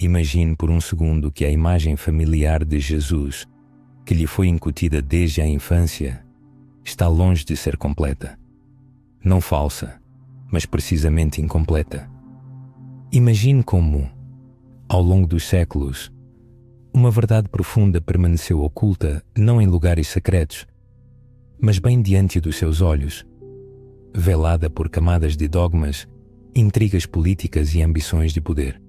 Imagine por um segundo que a imagem familiar de Jesus, que lhe foi incutida desde a infância, está longe de ser completa. Não falsa, mas precisamente incompleta. Imagine como, ao longo dos séculos, uma verdade profunda permaneceu oculta não em lugares secretos, mas bem diante dos seus olhos, velada por camadas de dogmas, intrigas políticas e ambições de poder.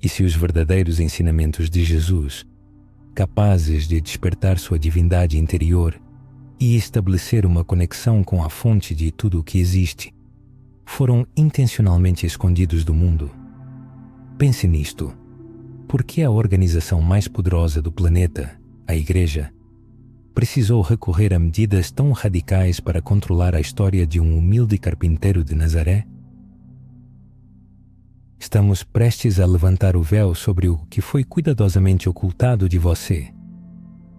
E se os verdadeiros ensinamentos de Jesus, capazes de despertar sua divindade interior e estabelecer uma conexão com a fonte de tudo o que existe, foram intencionalmente escondidos do mundo? Pense nisto. Por que a organização mais poderosa do planeta, a Igreja, precisou recorrer a medidas tão radicais para controlar a história de um humilde carpinteiro de Nazaré? Estamos prestes a levantar o véu sobre o que foi cuidadosamente ocultado de você.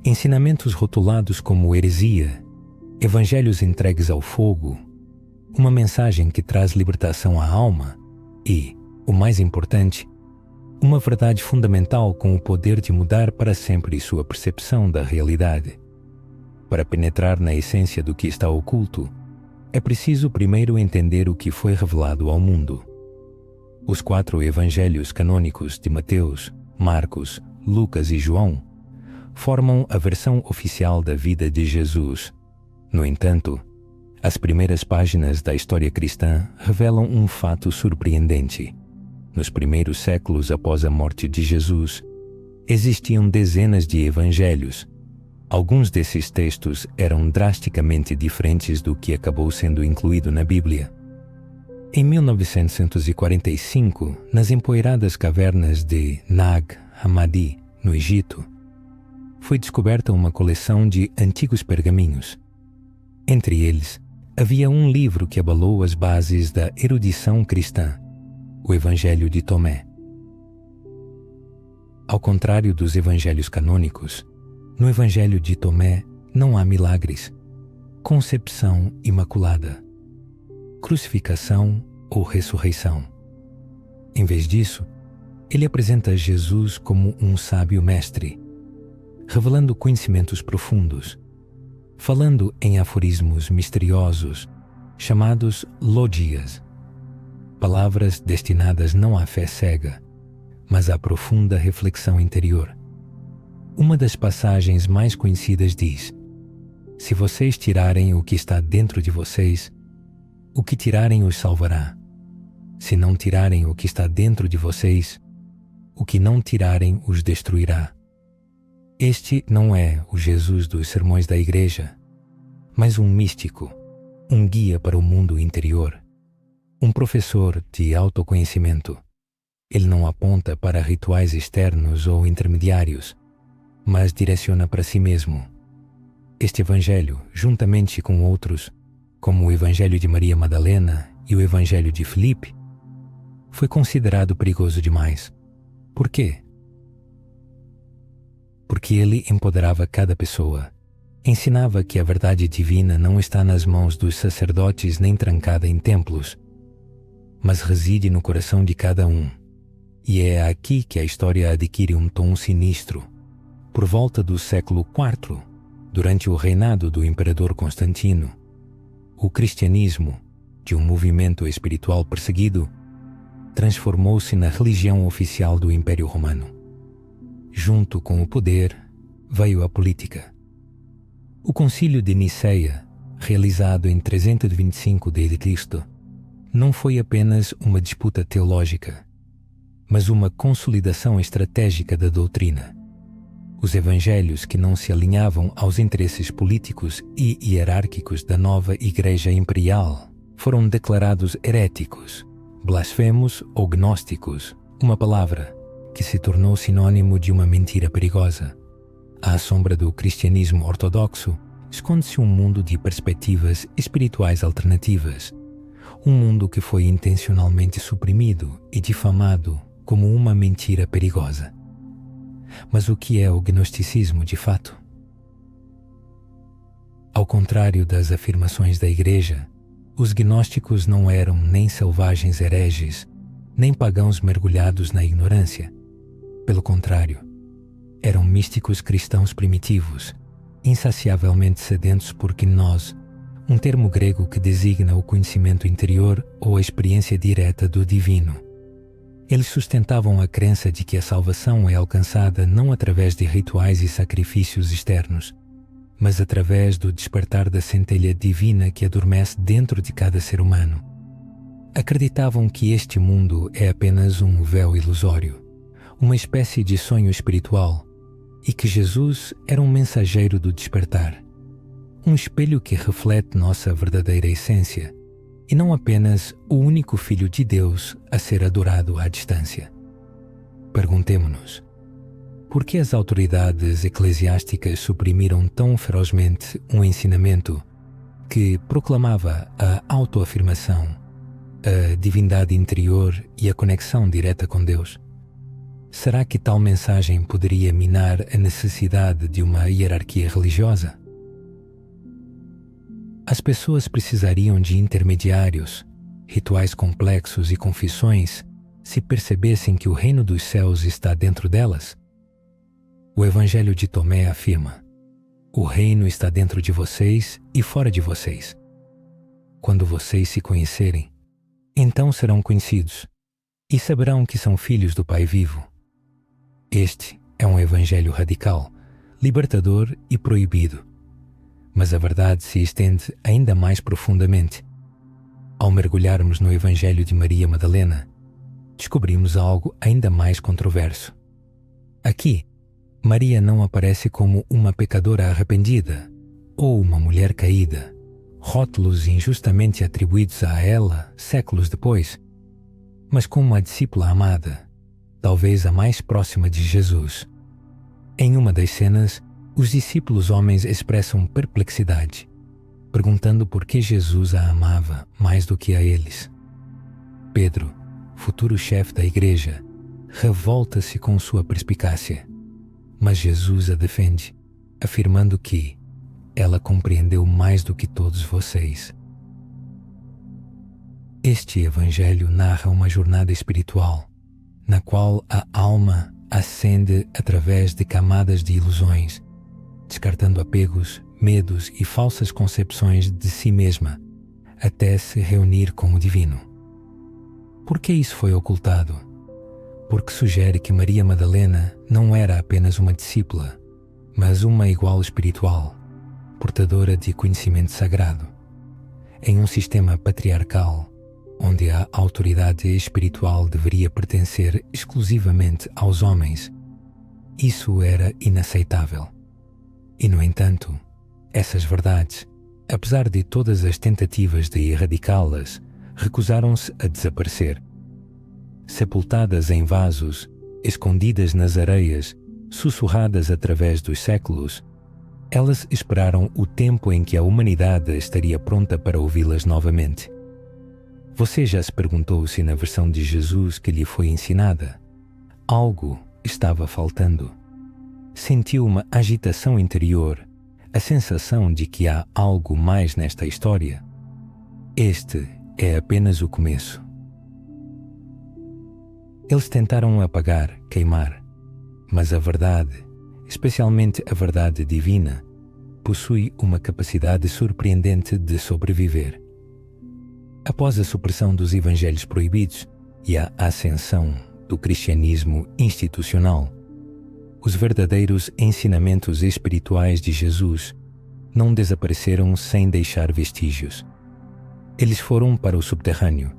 Ensinamentos rotulados como heresia, evangelhos entregues ao fogo, uma mensagem que traz libertação à alma e, o mais importante, uma verdade fundamental com o poder de mudar para sempre sua percepção da realidade. Para penetrar na essência do que está oculto, é preciso primeiro entender o que foi revelado ao mundo. Os 4 evangelhos canônicos de Mateus, Marcos, Lucas e João formam a versão oficial da vida de Jesus. No entanto, as primeiras páginas da história cristã revelam um fato surpreendente. Nos primeiros séculos após a morte de Jesus, existiam dezenas de evangelhos. Alguns desses textos eram drasticamente diferentes do que acabou sendo incluído na Bíblia. Em 1945, nas empoeiradas cavernas de Nag Hammadi, no Egito, foi descoberta uma coleção de antigos pergaminhos. Entre eles, havia um livro que abalou as bases da erudição cristã, o Evangelho de Tomé. Ao contrário dos evangelhos canônicos, no Evangelho de Tomé não há milagres, concepção imaculada, crucificação ou ressurreição. Em vez disso, ele apresenta Jesus como um sábio mestre, revelando conhecimentos profundos, falando em aforismos misteriosos, chamados logias, palavras destinadas não à fé cega, mas à profunda reflexão interior. Uma das passagens mais conhecidas diz: se vocês tirarem o que está dentro de vocês, o que tirarem os salvará. Se não tirarem o que está dentro de vocês, o que não tirarem os destruirá. Este não é o Jesus dos sermões da Igreja, mas um místico, um guia para o mundo interior, um professor de autoconhecimento. Ele não aponta para rituais externos ou intermediários, mas direciona para si mesmo. Este Evangelho, juntamente com outros, como o Evangelho de Maria Madalena e o Evangelho de Filipe, foi considerado perigoso demais. Por quê? Porque ele empoderava cada pessoa. Ensinava que a verdade divina não está nas mãos dos sacerdotes nem trancada em templos, mas reside no coração de cada um. E é aqui que a história adquire um tom sinistro. Por volta do século IV, durante o reinado do imperador Constantino, o cristianismo, de um movimento espiritual perseguido, transformou-se na religião oficial do Império Romano. Junto com o poder, veio a política. O Concílio de Niceia, realizado em 325 d.C., não foi apenas uma disputa teológica, mas uma consolidação estratégica da doutrina. Os evangelhos que não se alinhavam aos interesses políticos e hierárquicos da nova Igreja Imperial foram declarados heréticos, blasfemos ou gnósticos, uma palavra que se tornou sinônimo de uma mentira perigosa. À sombra do cristianismo ortodoxo, esconde-se um mundo de perspectivas espirituais alternativas, um mundo que foi intencionalmente suprimido e difamado como uma mentira perigosa. Mas o que é o gnosticismo de fato? Ao contrário das afirmações da Igreja, os gnósticos não eram nem selvagens hereges, nem pagãos mergulhados na ignorância. Pelo contrário, eram místicos cristãos primitivos, insaciavelmente sedentos por gnose, um termo grego que designa o conhecimento interior ou a experiência direta do divino. Eles sustentavam a crença de que a salvação é alcançada não através de rituais e sacrifícios externos, mas através do despertar da centelha divina que adormece dentro de cada ser humano. Acreditavam que este mundo é apenas um véu ilusório, uma espécie de sonho espiritual, e que Jesus era um mensageiro do despertar, um espelho que reflete nossa verdadeira essência, e não apenas o único Filho de Deus a ser adorado à distância. Perguntemo-nos, por que as autoridades eclesiásticas suprimiram tão ferozmente um ensinamento que proclamava a autoafirmação, a divindade interior e a conexão direta com Deus? Será que tal mensagem poderia minar a necessidade de uma hierarquia religiosa? As pessoas precisariam de intermediários, rituais complexos e confissões se percebessem que o reino dos céus está dentro delas? O Evangelho de Tomé afirma: o reino está dentro de vocês e fora de vocês. Quando vocês se conhecerem, então serão conhecidos e saberão que são filhos do Pai vivo. Este é um evangelho radical, libertador e proibido. Mas a verdade se estende ainda mais profundamente. Ao mergulharmos no evangelho de Maria Madalena, descobrimos algo ainda mais controverso. Aqui, Maria não aparece como uma pecadora arrependida ou uma mulher caída, rótulos injustamente atribuídos a ela séculos depois, mas como a discípula amada, talvez a mais próxima de Jesus. Em uma das cenas, os discípulos homens expressam perplexidade, perguntando por que Jesus a amava mais do que a eles. Pedro, futuro chefe da igreja, revolta-se com sua perspicácia, mas Jesus a defende, afirmando que ela compreendeu mais do que todos vocês. Este evangelho narra uma jornada espiritual, na qual a alma ascende através de camadas de ilusões, descartando apegos, medos e falsas concepções de si mesma, até se reunir com o divino. Por que isso foi ocultado? Porque sugere que Maria Madalena não era apenas uma discípula, mas uma igual espiritual, portadora de conhecimento sagrado. Em um sistema patriarcal, onde a autoridade espiritual deveria pertencer exclusivamente aos homens, isso era inaceitável. E, no entanto, essas verdades, apesar de todas as tentativas de erradicá-las, recusaram-se a desaparecer. Sepultadas em vasos, escondidas nas areias, sussurradas através dos séculos, elas esperaram o tempo em que a humanidade estaria pronta para ouvi-las novamente. Você já se perguntou se na versão de Jesus que lhe foi ensinada, algo estava faltando? Sentiu uma agitação interior, a sensação de que há algo mais nesta história? Este é apenas o começo. Eles tentaram apagar, queimar, mas a verdade, especialmente a verdade divina, possui uma capacidade surpreendente de sobreviver. Após a supressão dos evangelhos proibidos e a ascensão do cristianismo institucional, os verdadeiros ensinamentos espirituais de Jesus não desapareceram sem deixar vestígios. Eles foram para o subterrâneo,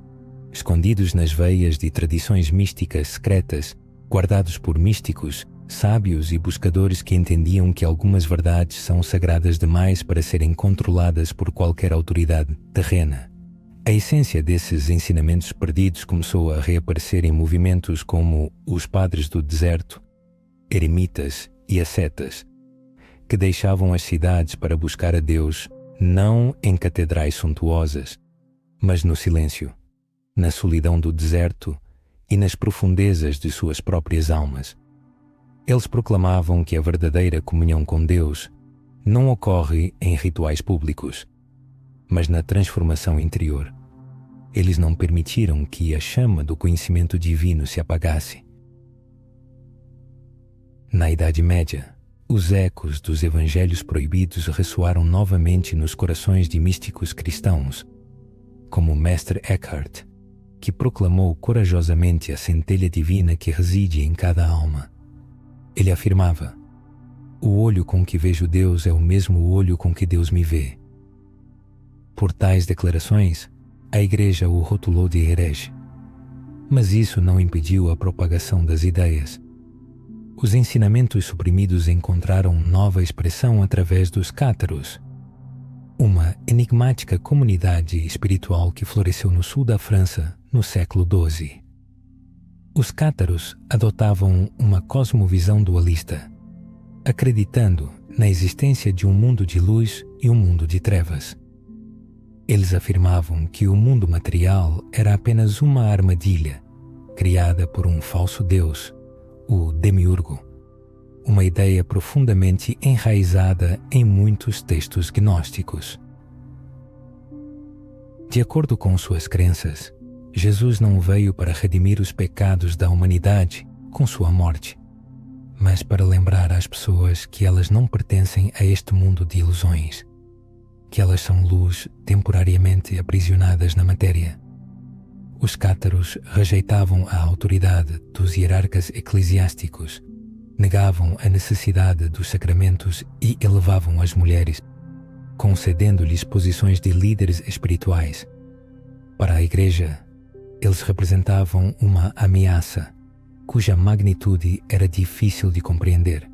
escondidos nas veias de tradições místicas secretas, guardados por místicos, sábios e buscadores que entendiam que algumas verdades são sagradas demais para serem controladas por qualquer autoridade terrena. A essência desses ensinamentos perdidos começou a reaparecer em movimentos como os padres do deserto, eremitas e ascetas, que deixavam as cidades para buscar a Deus não em catedrais suntuosas, mas no silêncio, na solidão do deserto e nas profundezas de suas próprias almas. Eles proclamavam que a verdadeira comunhão com Deus não ocorre em rituais públicos, mas na transformação interior. Eles não permitiram que a chama do conhecimento divino se apagasse. Na Idade Média, os ecos dos evangelhos proibidos ressoaram novamente nos corações de místicos cristãos, como o mestre Eckhart, que proclamou corajosamente a centelha divina que reside em cada alma. Ele afirmava: "O olho com que vejo Deus é o mesmo olho com que Deus me vê." Por tais declarações, a Igreja o rotulou de herege. Mas isso não impediu a propagação das ideias. Os ensinamentos suprimidos encontraram nova expressão através dos cátaros, uma enigmática comunidade espiritual que floresceu no sul da França no século XII. Os cátaros adotavam uma cosmovisão dualista, acreditando na existência de um mundo de luz e um mundo de trevas. Eles afirmavam que o mundo material era apenas uma armadilha criada por um falso deus, o demiurgo, uma ideia profundamente enraizada em muitos textos gnósticos. De acordo com suas crenças, Jesus não veio para redimir os pecados da humanidade com sua morte, mas para lembrar às pessoas que elas não pertencem a este mundo de ilusões, que elas são luz temporariamente aprisionadas na matéria. Os cátaros rejeitavam a autoridade dos hierarcas eclesiásticos, negavam a necessidade dos sacramentos e elevavam as mulheres, concedendo-lhes posições de líderes espirituais. Para a Igreja, eles representavam uma ameaça, cuja magnitude era difícil de compreender.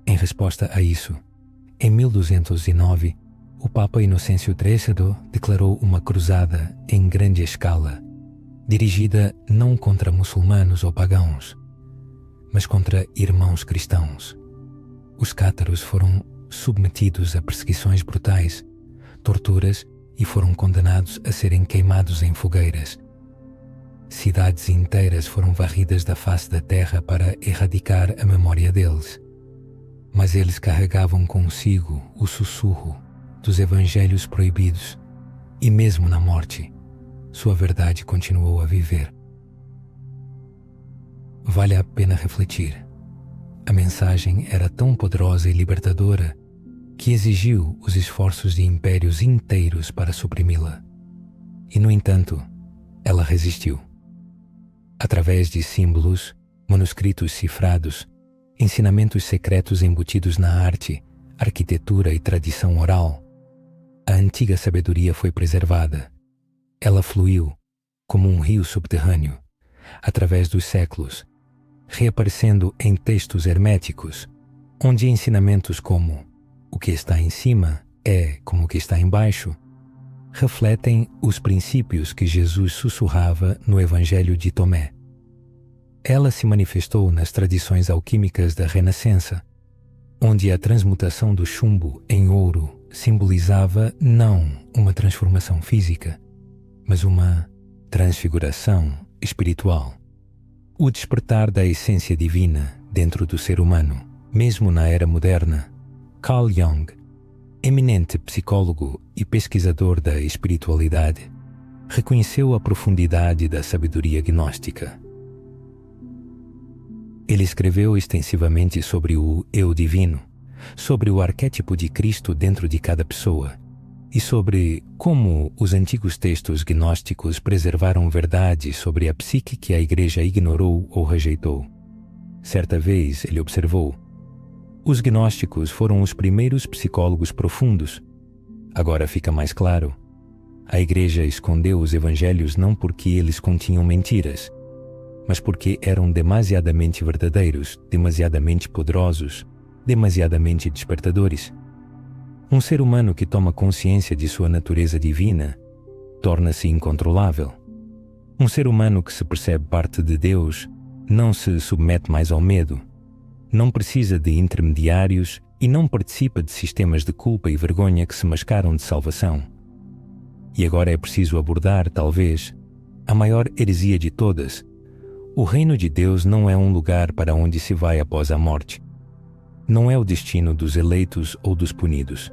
Em resposta a isso, em 1209, o Papa Inocêncio XIII declarou uma cruzada em grande escala, dirigida não contra muçulmanos ou pagãos, mas contra irmãos cristãos. Os cátaros foram submetidos a perseguições brutais, torturas e foram condenados a serem queimados em fogueiras. Cidades inteiras foram varridas da face da terra para erradicar a memória deles. Mas eles carregavam consigo o sussurro dos evangelhos proibidos, e mesmo na morte, sua verdade continuou a viver. Vale a pena refletir. A mensagem era tão poderosa e libertadora que exigiu os esforços de impérios inteiros para suprimi-la. E, no entanto, ela resistiu. Através de símbolos, manuscritos cifrados, ensinamentos secretos embutidos na arte, arquitetura e tradição oral, a antiga sabedoria foi preservada. Ela fluiu, como um rio subterrâneo, através dos séculos, reaparecendo em textos herméticos, onde ensinamentos como "o que está em cima é como o que está embaixo" refletem os princípios que Jesus sussurrava no Evangelho de Tomé. Ela se manifestou nas tradições alquímicas da Renascença, onde a transmutação do chumbo em ouro simbolizava não uma transformação física, mas uma transfiguração espiritual. O despertar da essência divina dentro do ser humano, mesmo na era moderna. Carl Jung, eminente psicólogo e pesquisador da espiritualidade, reconheceu a profundidade da sabedoria gnóstica. Ele escreveu extensivamente sobre o eu divino, sobre o arquétipo de Cristo dentro de cada pessoa e sobre como os antigos textos gnósticos preservaram verdades sobre a psique que a Igreja ignorou ou rejeitou. Certa vez ele observou: os gnósticos foram os primeiros psicólogos profundos. Agora fica mais claro. A Igreja escondeu os evangelhos não porque eles continham mentiras, mas porque eram demasiadamente verdadeiros, demasiadamente poderosos, demasiadamente despertadores. Um ser humano que toma consciência de sua natureza divina torna-se incontrolável. Um ser humano que se percebe parte de Deus não se submete mais ao medo, não precisa de intermediários e não participa de sistemas de culpa e vergonha que se mascaram de salvação. E agora é preciso abordar, talvez, a maior heresia de todas. O reino de Deus não é um lugar para onde se vai após a morte. Não é o destino dos eleitos ou dos punidos.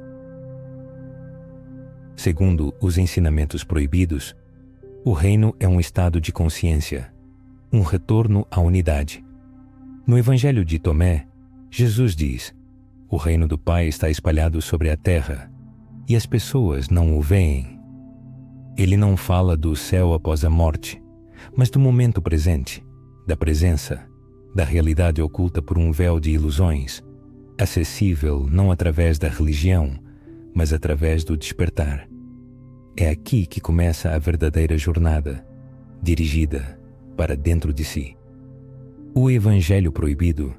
Segundo os ensinamentos proibidos, o reino é um estado de consciência, um retorno à unidade. No Evangelho de Tomé, Jesus diz: o reino do Pai está espalhado sobre a terra, e as pessoas não o veem. Ele não fala do céu após a morte, mas do momento presente, da presença, da realidade oculta por um véu de ilusões, acessível não através da religião, mas através do despertar. É aqui que começa a verdadeira jornada, dirigida para dentro de si. O Evangelho proibido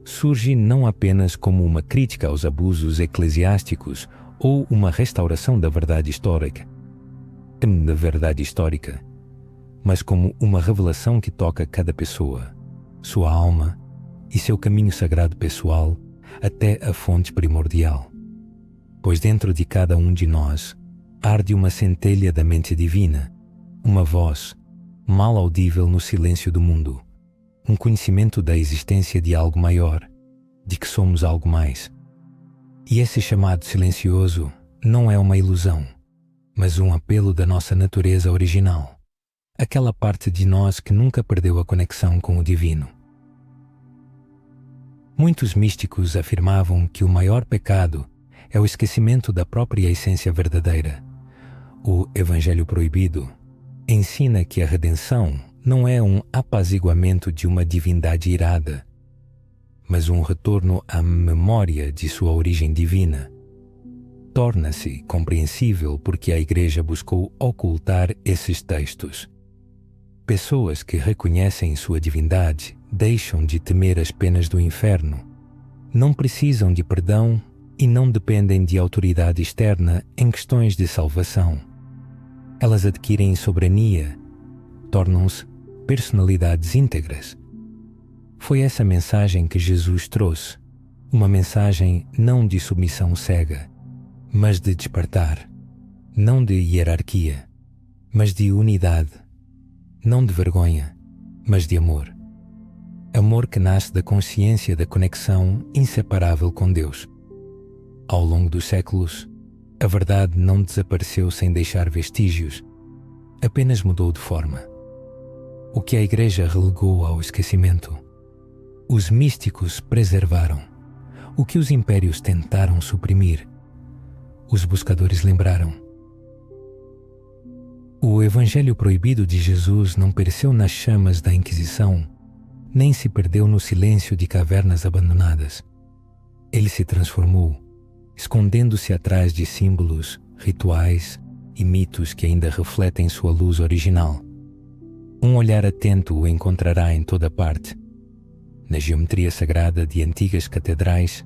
surge não apenas como uma crítica aos abusos eclesiásticos ou uma restauração da verdade histórica, mas como uma revelação que toca cada pessoa, sua alma e seu caminho sagrado pessoal até a fonte primordial. Pois dentro de cada um de nós arde uma centelha da mente divina, uma voz mal audível no silêncio do mundo, um conhecimento da existência de algo maior, de que somos algo mais. E esse chamado silencioso não é uma ilusão, mas um apelo da nossa natureza original, aquela parte de nós que nunca perdeu a conexão com o divino. Muitos místicos afirmavam que o maior pecado é o esquecimento da própria essência verdadeira. O Evangelho proibido ensina que a redenção não é um apaziguamento de uma divindade irada, mas um retorno à memória de sua origem divina. Torna-se compreensível porque a Igreja buscou ocultar esses textos. Pessoas que reconhecem sua divindade deixam de temer as penas do inferno, não precisam de perdão e não dependem de autoridade externa em questões de salvação. Elas adquirem soberania, tornam-se personalidades íntegras. Foi essa mensagem que Jesus trouxe, uma mensagem não de submissão cega, mas de despertar, não de hierarquia, mas de unidade, não de vergonha, mas de amor. Amor que nasce da consciência da conexão inseparável com Deus. Ao longo dos séculos, a verdade não desapareceu sem deixar vestígios, apenas mudou de forma. O que a Igreja relegou ao esquecimento, os místicos preservaram. O que os impérios tentaram suprimir, os buscadores lembraram. O Evangelho proibido de Jesus não pereceu nas chamas da Inquisição, nem se perdeu no silêncio de cavernas abandonadas. Ele se transformou, escondendo-se atrás de símbolos, rituais e mitos que ainda refletem sua luz original. Um olhar atento o encontrará em toda parte, na geometria sagrada de antigas catedrais,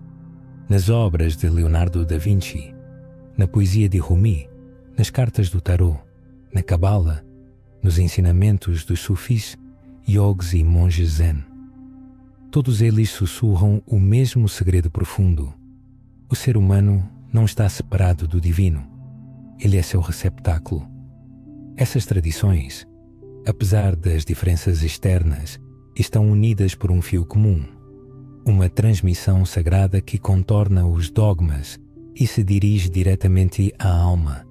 nas obras de Leonardo da Vinci, na poesia de Rumi, nas cartas do tarô, na cabala, nos ensinamentos dos sufis, yogis e monges zen. Todos eles sussurram o mesmo segredo profundo. O ser humano não está separado do divino. Ele é seu receptáculo. Essas tradições, apesar das diferenças externas, estão unidas por um fio comum, uma transmissão sagrada que contorna os dogmas e se dirige diretamente à alma,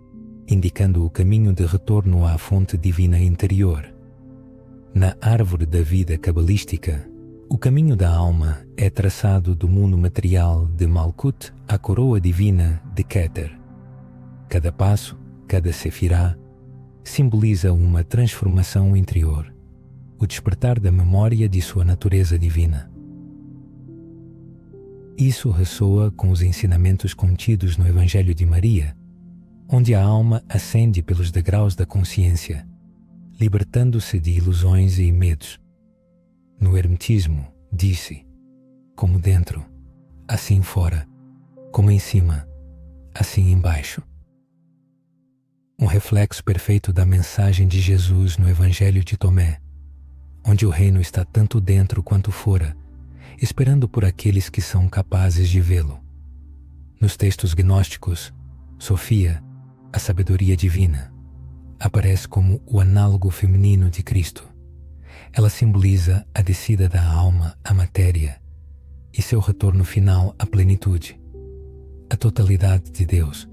indicando o caminho de retorno à fonte divina interior. Na árvore da vida cabalística, o caminho da alma é traçado do mundo material de Malkut à coroa divina de Keter. Cada passo, cada sefirá, simboliza uma transformação interior, o despertar da memória de sua natureza divina. Isso ressoa com os ensinamentos contidos no Evangelho de Maria, onde a alma ascende pelos degraus da consciência, libertando-se de ilusões e medos. No Hermetismo, disse: como dentro, assim fora, como em cima, assim embaixo. Um reflexo perfeito da mensagem de Jesus no Evangelho de Tomé, onde o reino está tanto dentro quanto fora, esperando por aqueles que são capazes de vê-lo. Nos textos gnósticos, Sofia, a sabedoria divina, aparece como o análogo feminino de Cristo. Ela simboliza a descida da alma à matéria e seu retorno final à plenitude, a totalidade de Deus.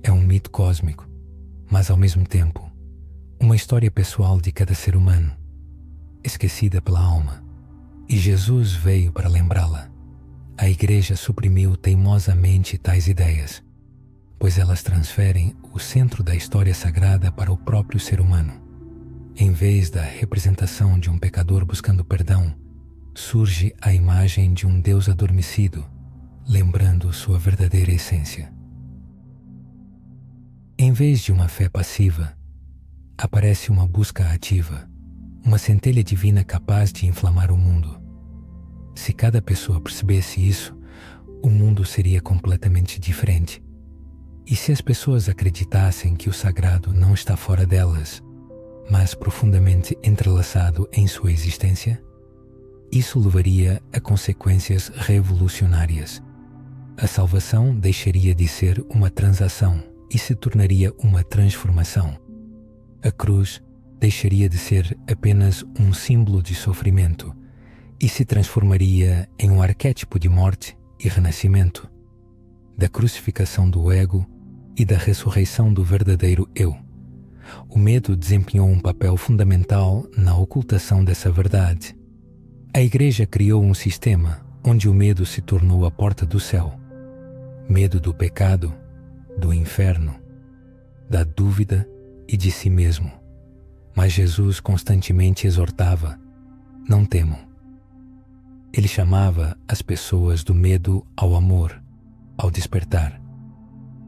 É um mito cósmico, mas ao mesmo tempo, uma história pessoal de cada ser humano, esquecida pela alma, E Jesus veio para lembrá-la. A Igreja suprimiu teimosamente tais ideias, pois elas transferem o centro da história sagrada para o próprio ser humano. Em vez da representação de um pecador buscando perdão, surge a imagem de um Deus adormecido, lembrando sua verdadeira essência. Em vez de uma fé passiva, aparece uma busca ativa, uma centelha divina capaz de inflamar o mundo. Se cada pessoa percebesse isso, o mundo seria completamente diferente. E se as pessoas acreditassem que o sagrado não está fora delas, mas profundamente entrelaçado em sua existência, isso levaria a consequências revolucionárias. A salvação deixaria de ser uma transação e se tornaria uma transformação. A cruz deixaria de ser apenas um símbolo de sofrimento e se transformaria em um arquétipo de morte e renascimento, da crucificação do ego e da ressurreição do verdadeiro eu. O medo desempenhou um papel fundamental na ocultação dessa verdade. A Igreja criou um sistema onde o medo se tornou a porta do céu. Medo do pecado, do inferno, da dúvida e de si mesmo. Mas Jesus constantemente exortava: não temam. Ele chamava as pessoas do medo ao amor, ao despertar.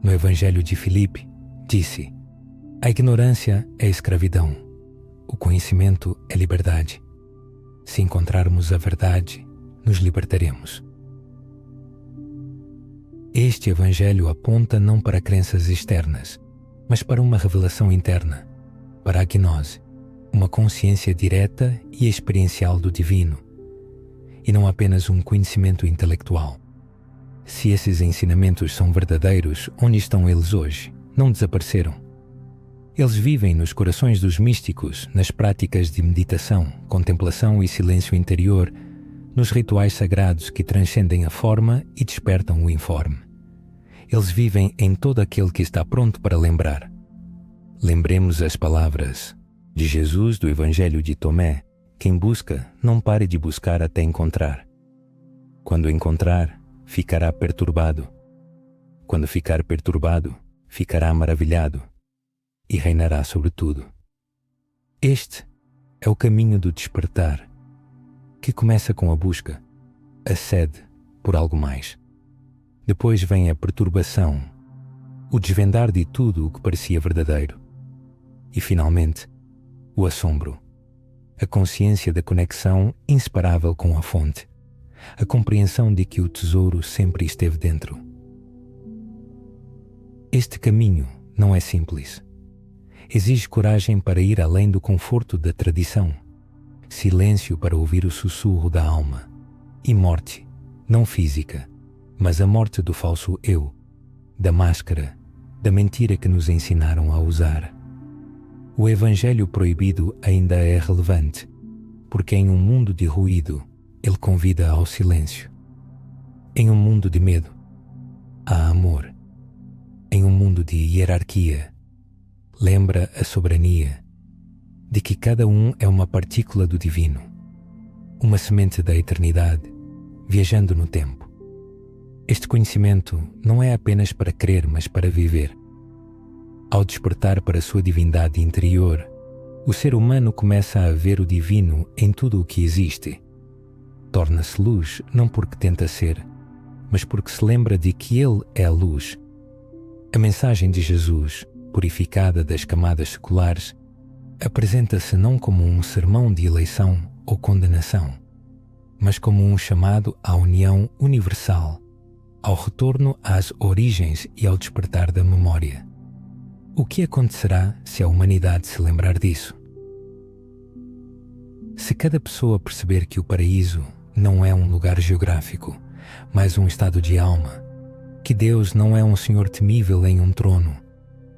No Evangelho de Filipe, disse: a ignorância é escravidão, o conhecimento é liberdade. Se encontrarmos a verdade, nos libertaremos. Este Evangelho aponta não para crenças externas, mas para uma revelação interna, para a gnose, uma consciência direta e experiencial do divino, e não apenas um conhecimento intelectual. Se esses ensinamentos são verdadeiros, onde estão eles hoje? Não desapareceram. Eles vivem nos corações dos místicos, nas práticas de meditação, contemplação e silêncio interior, nos rituais sagrados que transcendem a forma e despertam o informe. Eles vivem em todo aquele que está pronto para lembrar. Lembremos as palavras de Jesus do Evangelho de Tomé: quem busca, não pare de buscar até encontrar. Quando encontrar, ficará perturbado. Quando ficar perturbado, ficará maravilhado e reinará sobre tudo. Este é o caminho do despertar, que começa com a busca, a sede por algo mais. Depois vem a perturbação, o desvendar de tudo o que parecia verdadeiro. E, finalmente, o assombro, a consciência da conexão inseparável com a fonte, a compreensão de que o tesouro sempre esteve dentro. Este caminho não é simples. Exige coragem para ir além do conforto da tradição, silêncio para ouvir o sussurro da alma e morte, não física, mas a morte do falso eu, da máscara, da mentira que nos ensinaram a usar. O Evangelho proibido ainda é relevante, porque em um mundo de ruído, ele convida ao silêncio. Em um mundo de medo, há amor. Em um mundo de hierarquia, lembra a soberania de que cada um é uma partícula do divino, uma semente da eternidade, viajando no tempo. Este conhecimento não é apenas para crer, mas para viver. Ao despertar para a sua divindade interior, o ser humano começa a ver o divino em tudo o que existe. Torna-se luz não porque tenta ser, mas porque se lembra de que ele é a luz. A mensagem de Jesus, purificada das camadas seculares, apresenta-se não como um sermão de eleição ou condenação, mas como um chamado à união universal, ao retorno às origens e ao despertar da memória. O que acontecerá se a humanidade se lembrar disso? Se cada pessoa perceber que o paraíso não é um lugar geográfico, mas um estado de alma, que Deus não é um Senhor temível em um trono,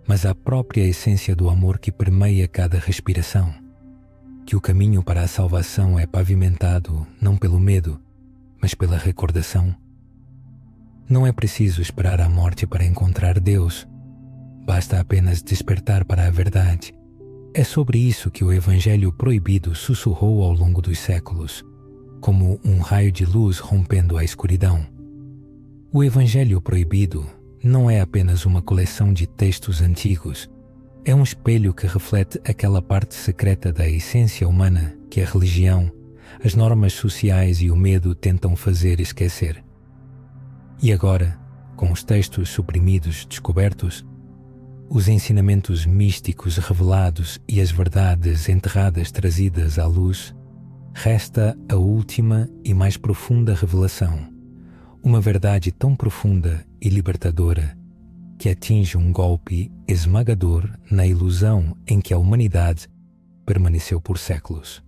mas a própria essência do amor que permeia cada respiração, que o caminho para a salvação é pavimentado não pelo medo, mas pela recordação. Não é preciso esperar a morte para encontrar Deus, basta apenas despertar para a verdade. É sobre isso que o Evangelho proibido sussurrou ao longo dos séculos. como um raio de luz rompendo a escuridão. O Evangelho Proibido não é apenas uma coleção de textos antigos, é um espelho que reflete aquela parte secreta da essência humana que a religião, as normas sociais e o medo tentam fazer esquecer. E agora, com os textos suprimidos descobertos, os ensinamentos místicos revelados e as verdades enterradas trazidas à luz, resta a última e mais profunda revelação, uma verdade tão profunda e libertadora que atinge um golpe esmagador na ilusão em que a humanidade permaneceu por séculos.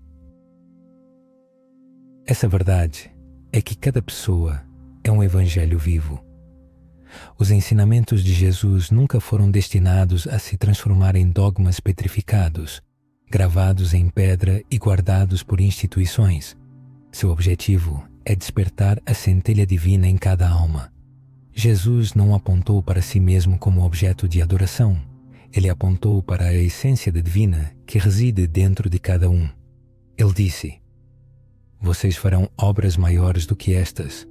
Essa verdade é que cada pessoa é um evangelho vivo. Os ensinamentos de Jesus nunca foram destinados a se transformar em dogmas petrificados, gravados em pedra e guardados por instituições. Seu objetivo é despertar a centelha divina em cada alma. Jesus não apontou para si mesmo como objeto de adoração. Ele apontou para a essência divina que reside dentro de cada um. Ele disse: "Vocês farão obras maiores do que estas,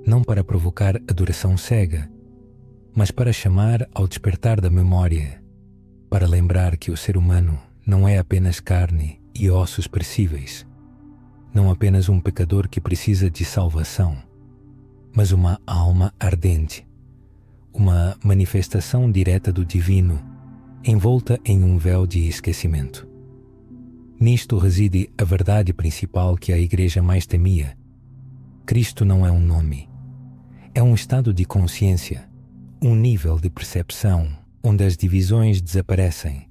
não para provocar adoração cega, mas para chamar ao despertar da memória, para lembrar que o ser humano não é apenas carne e ossos perecíveis, não apenas um pecador que precisa de salvação, mas uma alma ardente, uma manifestação direta do divino, envolta em um véu de esquecimento." Nisto reside a verdade principal que a Igreja mais temia. Cristo não é um nome, é um estado de consciência, um nível de percepção onde as divisões desaparecem,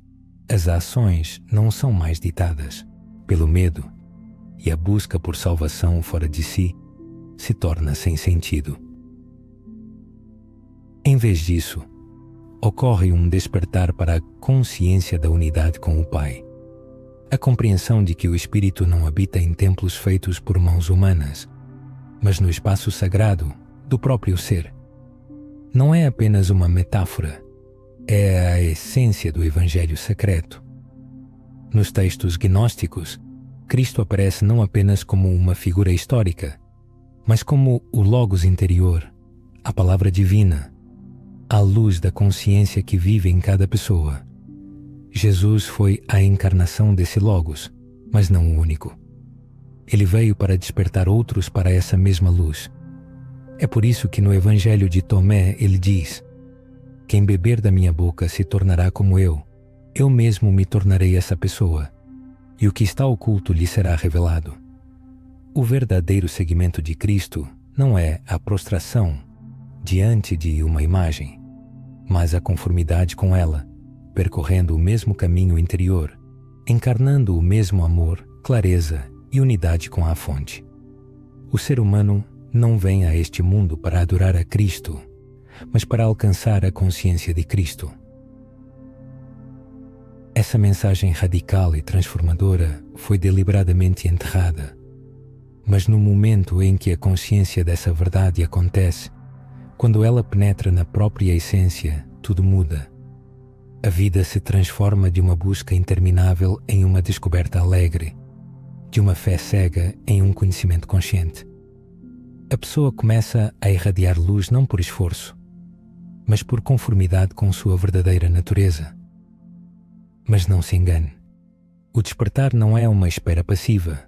as ações não são mais ditadas pelo medo e a busca por salvação fora de si se torna sem sentido. Em vez disso, ocorre um despertar para a consciência da unidade com o Pai, a compreensão de que o Espírito não habita em templos feitos por mãos humanas, mas no espaço sagrado do próprio ser. Não é apenas uma metáfora, é a essência do Evangelho secreto. Nos textos gnósticos, Cristo aparece não apenas como uma figura histórica, mas como o Logos interior, a palavra divina, a luz da consciência que vive em cada pessoa. Jesus foi a encarnação desse Logos, mas não o único. Ele veio para despertar outros para essa mesma luz. É por isso que no Evangelho de Tomé ele diz: "Quem beber da minha boca se tornará como eu mesmo me tornarei essa pessoa, e o que está oculto lhe será revelado." O verdadeiro seguimento de Cristo não é a prostração diante de uma imagem, mas a conformidade com ela, percorrendo o mesmo caminho interior, encarnando o mesmo amor, clareza e unidade com a fonte. O ser humano não vem a este mundo para adorar a Cristo, mas para alcançar a consciência de Cristo. Essa mensagem radical e transformadora foi deliberadamente enterrada. Mas no momento em que a consciência dessa verdade acontece, quando ela penetra na própria essência, tudo muda. A vida se transforma de uma busca interminável em uma descoberta alegre, de uma fé cega em um conhecimento consciente. A pessoa começa a irradiar luz não por esforço, mas por conformidade com sua verdadeira natureza. Mas não se engane, o despertar não é uma espera passiva,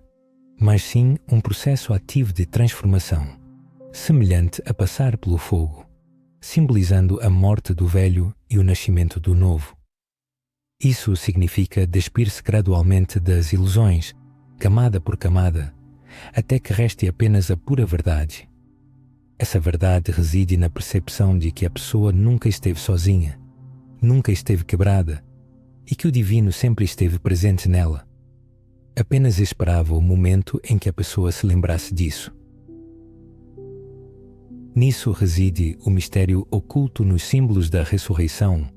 mas sim um processo ativo de transformação, semelhante a passar pelo fogo, simbolizando a morte do velho e o nascimento do novo. Isso significa despir-se gradualmente das ilusões, camada por camada, até que reste apenas a pura verdade. Essa verdade reside na percepção de que a pessoa nunca esteve sozinha, nunca esteve quebrada, e que o divino sempre esteve presente nela. Apenas esperava o momento em que a pessoa se lembrasse disso. Nisso reside o mistério oculto nos símbolos da ressurreição.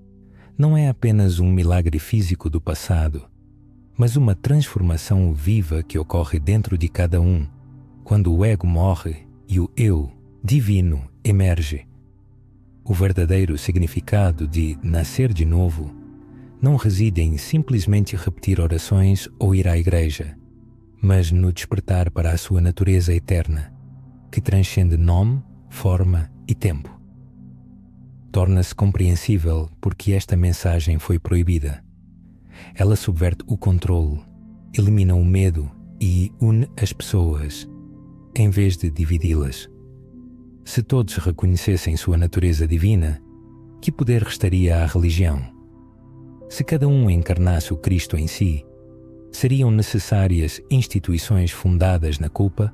Não é apenas um milagre físico do passado, mas uma transformação viva que ocorre dentro de cada um, quando o ego morre e o eu divino emerge. O verdadeiro significado de nascer de novo não reside em simplesmente repetir orações ou ir à igreja, mas no despertar para a sua natureza eterna, que transcende nome, forma e tempo. Torna-se compreensível porque esta mensagem foi proibida. Ela subverte o controle, elimina o medo e une as pessoas, em vez de dividi-las. Se todos reconhecessem sua natureza divina, que poder restaria à religião? Se cada um encarnasse o Cristo em si, seriam necessárias instituições fundadas na culpa,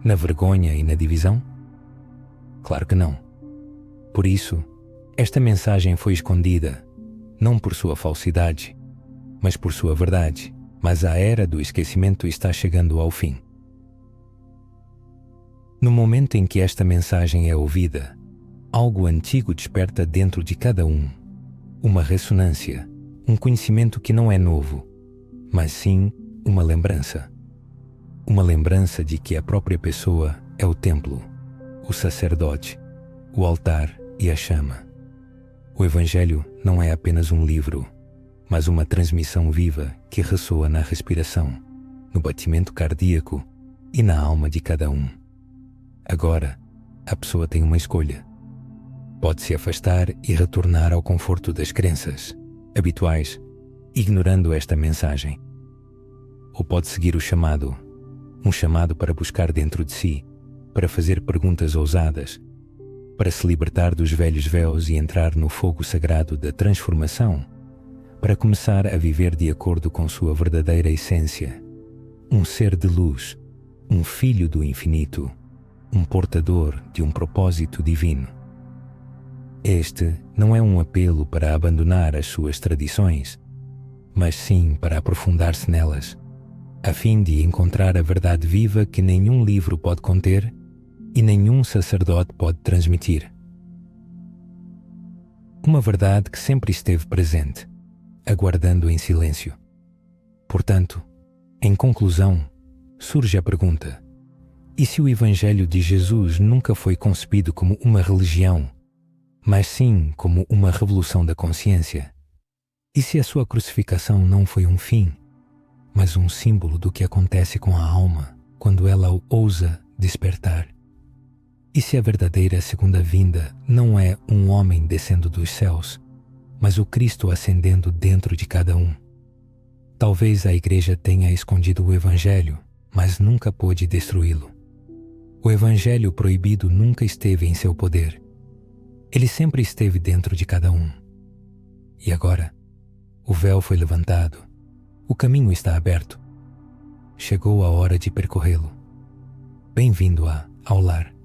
na vergonha e na divisão? Claro que não. Por isso, esta mensagem foi escondida, não por sua falsidade, mas por sua verdade. Mas a era do esquecimento está chegando ao fim. No momento em que esta mensagem é ouvida, algo antigo desperta dentro de cada um, uma ressonância, um conhecimento que não é novo, mas sim uma lembrança. Uma lembrança de que a própria pessoa é o templo, o sacerdote, o altar e a chama. O Evangelho não é apenas um livro, mas uma transmissão viva que ressoa na respiração, no batimento cardíaco e na alma de cada um. Agora, a pessoa tem uma escolha. Pode se afastar e retornar ao conforto das crenças habituais, ignorando esta mensagem. Ou pode seguir o chamado, um chamado para buscar dentro de si, para fazer perguntas ousadas, para se libertar dos velhos véus e entrar no fogo sagrado da transformação, para começar a viver de acordo com sua verdadeira essência, um ser de luz, um filho do infinito, um portador de um propósito divino. Este não é um apelo para abandonar as suas tradições, mas sim para aprofundar-se nelas, a fim de encontrar a verdade viva que nenhum livro pode conter e nenhum sacerdote pode transmitir. Uma verdade que sempre esteve presente, aguardando em silêncio. Portanto, em conclusão, surge a pergunta: e se o Evangelho de Jesus nunca foi concebido como uma religião, mas sim como uma revolução da consciência? E se a sua crucificação não foi um fim, mas um símbolo do que acontece com a alma quando ela ousa despertar? E se a verdadeira segunda vinda não é um homem descendo dos céus, mas o Cristo ascendendo dentro de cada um? Talvez a Igreja tenha escondido o Evangelho, mas nunca pôde destruí-lo. O Evangelho proibido nunca esteve em seu poder. Ele sempre esteve dentro de cada um. E agora, o véu foi levantado, o caminho está aberto. Chegou a hora de percorrê-lo. Bem-vindo ao lar.